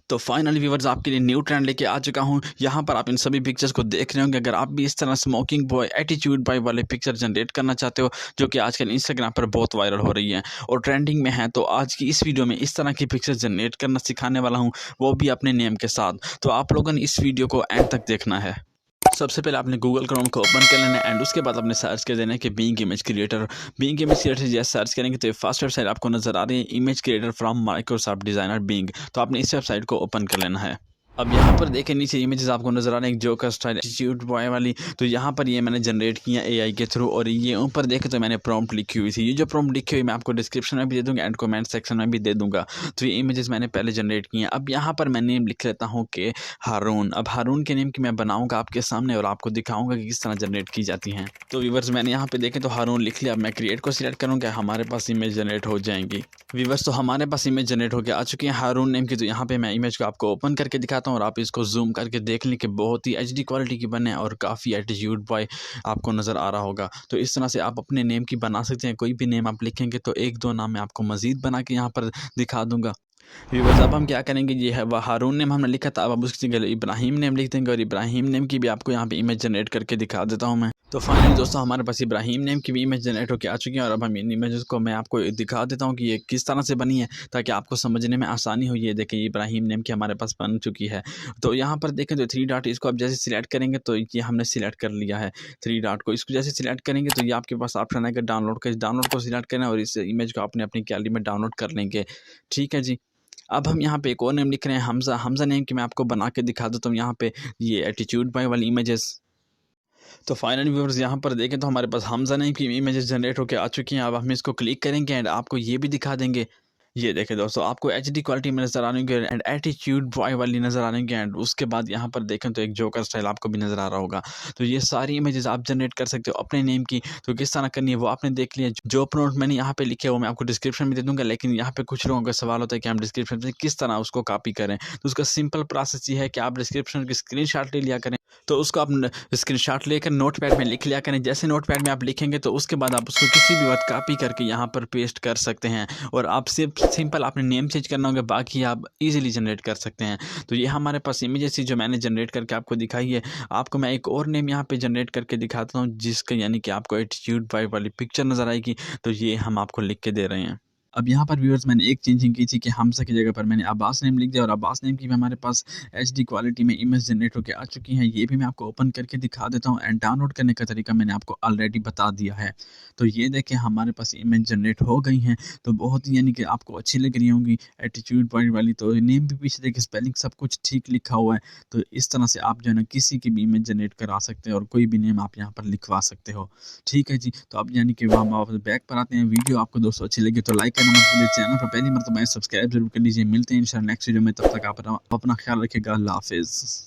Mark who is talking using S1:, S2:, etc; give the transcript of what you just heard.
S1: तो finally viewers आपके लिए न्यू ट्रेंड लेके आ चुका हूँ। यहाँ पर आप इन सभी पिक्चर्स को देख रहे होंगे। अगर आप भी इस तरह स्मोकिंग बॉय एटीट्यूड बॉय वाले पिक्चर जनरेट करना चाहते हो, जो कि आजकल इंस्टाग्राम पर बहुत वायरल हो रही है और ट्रेंडिंग में है, तो आज की इस वीडियो में इस तरह की पिक्चर्स जनरेट करना सिखाने वाला हूँ, वो भी अपने नेम के साथ। तो आप लोगों ने इस वीडियो को एंड तक देखना है। सबसे पहले आपने गूगल क्रोम को ओपन कर लेना है एंड उसके बाद आपने सर्च कर देना है कि being image creator. Being image creator जैसे सर्च करेंगे तो फर्स्ट वेबसाइट आपको नजर आ रही है, image creator from Microsoft designer being. तो आपने इस वेबसाइट को ओपन कर लेना है। अब यहाँ पर देखें नीचे इमेजेस आपको नजर आ रहे हैं जोकर स्टाइल एटीट्यूड बॉय वाली। तो यहाँ पर ये मैंने जनरेट किया एआई के थ्रू और ये ऊपर देखें तो मैंने प्रॉम्प्ट लिखी हुई थी। ये जो प्रॉम्प्ट लिखी हुई मैं आपको डिस्क्रिप्शन में भी दे दूँगा एंड कमेंट सेक्शन में भी दे दूँगा। तो ये इमेजेस मैंने पहले जनरेट किए हैं। अब यहाँ पर मैं नेम लिख लेता हूँ कि हारून। अब हारून के नेम की मैं बनाऊँगा आपके सामने और आपको दिखाऊँगा कि किस तरह जनरेट की जाती हैं। तो व्यूवर्स मैंने यहाँ पे देखें तो हारून लिख लिया। अब मैं क्रिएट को सिलेक्ट करूँगा, हमारे पास इमेज जनरेट हो जाएंगी। व्यूवर्स तो हमारे पास इमेज जनरेट हो गया आ चुकी है हारून नेम की। तो यहाँ पे मैं इमेज को आपको ओपन करके दिखाता हूँ और आप इसको जूम करके देख लें कि बहुत ही एचडी क्वालिटी की बने और काफ़ी एटीट्यूड बॉय आपको नज़र आ रहा होगा। तो इस तरह से आप अपने नेम की बना सकते हैं। कोई भी नेम आप लिखेंगे तो एक दो नाम मैं आपको मज़ीद बना के यहाँ पर दिखा दूँगा। व्यूवर्स अब हम क्या करेंगे, ये है वह हारून नेम हमने लिखा था, अब उसकी जगह इब्राहिम नेम लिख देंगे और इब्राहिम नेम की भी आपको यहाँ पे इमेज जनरेट करके दिखा देता हूँ मैं। तो फाइनली दोस्तों हमारे पास इब्राहिम नेम की भी इमेज जनरेट होकर आ चुकी है और अब हम इन इमेजेस को मैं आपको दिखा देता हूँ कि ये किस तरह से बनी है, ताकि आपको समझने में आसानी हो। ये देखें इब्राहिम नेम की हमारे पास बन चुकी है। तो यहाँ पर देखें तो 3 डॉट, इसको आप जैसे सिलेक्ट करेंगे तो ये हमने सिलेक्ट कर लिया है 3 डॉट को। इसको जैसे सिलेक्ट करेंगे तो ये आपके पास ऑप्शन आएगा डाउनलोड का। इस डाउनलोड को सिलेक्ट करें और इस इमेज को अपने अपनी गैलरी में डाउनलोड कर लेंगे। ठीक है जी। अब हम यहाँ पे एक और नेम लिख रहे हैं हमज़ा। हमज़ा नेम की मैं आपको बना के दिखा देता हूँ। यहाँ पे ये एटीट्यूड बॉय वाली इमेजेस। तो फाइनली व्यूअर्स यहाँ पर देखें तो हमारे पास हमज़ा नेम की इमेजेस जनरेट होकर आ चुकी हैं। अब हम इसको क्लिक करेंगे एंड आपको ये भी दिखा देंगे। ये देखें दोस्तों आपको एचडी क्वालिटी में नज़र आने के एंड एटीट्यूड बॉय वाली नज़र आने के एंड उसके बाद यहाँ पर देखें तो एक जोकर स्टाइल आपको भी नज़र आ रहा होगा। तो ये सारी इमेजेस आप जनरेट कर सकते हो अपने नेम की। तो किस तरह करनी है वो आपने देख लिया। जो प्रॉम्प्ट मैंने यहाँ पे लिखे वो मैं आपको डिस्क्रिप्शन में दे दूँगा, लेकिन यहाँ पे कुछ लोगों का सवाल होता है कि हम डिस्क्रिप्शन से किस तरह उसको कॉपी करें। तो उसका सिंपल प्रोसेस ये है कि आप डिस्क्रिप्शन की स्क्रीनशॉट ले लिया करें। तो उसको आप स्क्रीनशॉट लेकर नोटपैड में लिख लिया करें। जैसे नोटपैड में आप लिखेंगे तो उसके बाद आप उसको किसी भी वक्त कॉपी करके यहाँ पर पेस्ट कर सकते हैं और आप सिर्फ सिंपल आपने नेम चेंज करना होगा, बाकी आप इजीली जनरेट कर सकते हैं। तो ये हमारे पास इमेजेस थी जो मैंने जनरेट करके आपको दिखाई है। आपको मैं एक और नेम यहाँ पे जनरेट करके दिखाता हूँ जिसका यानी कि आपको एटीट्यूड बॉय वाली पिक्चर नज़र आएगी। तो ये हम आपको लिख के दे रहे हैं। अब यहाँ पर व्यूअर्स मैंने एक चेंजिंग की थी कि हमज़ा की जगह पर मैंने अब्बास नेम लिख दिया और अब्बास नेम की भी हमारे पास एचडी क्वालिटी में इमेज जनरेट होकर आ चुकी हैं। ये भी मैं आपको ओपन करके दिखा देता हूँ एंड डाउनलोड करने का तरीका मैंने आपको ऑलरेडी बता दिया है। तो ये देखें हमारे पास इमेज जनरेट हो गई हैं। तो बहुत ही यानी कि आपको अच्छी लग रही होंगी एटीट्यूड पॉइंट वाली। तो नेम भी पीछे देखिए स्पेलिंग सब कुछ ठीक लिखा हुआ है। तो इस तरह से आप जो है ना किसी की भी इमेज जनरेट करा सकते हैं और कोई भी नेम आप यहाँ पर लिखवा सकते हो। ठीक है जी। तो अब यानी कि हम वापस बैक पर आते हैं। वीडियो आपको दोस्तों अच्छी लगी तो लाइक करना मत भूलिए, चैनल पर पहली मरतबा सब्सक्राइब जरूर कर लीजिए। मिलते हैं इंशाल्लाह नेक्स्ट वीडियो में, तब तक आप अपना ख्याल रखिएगा। अल्लाह हाफिज़।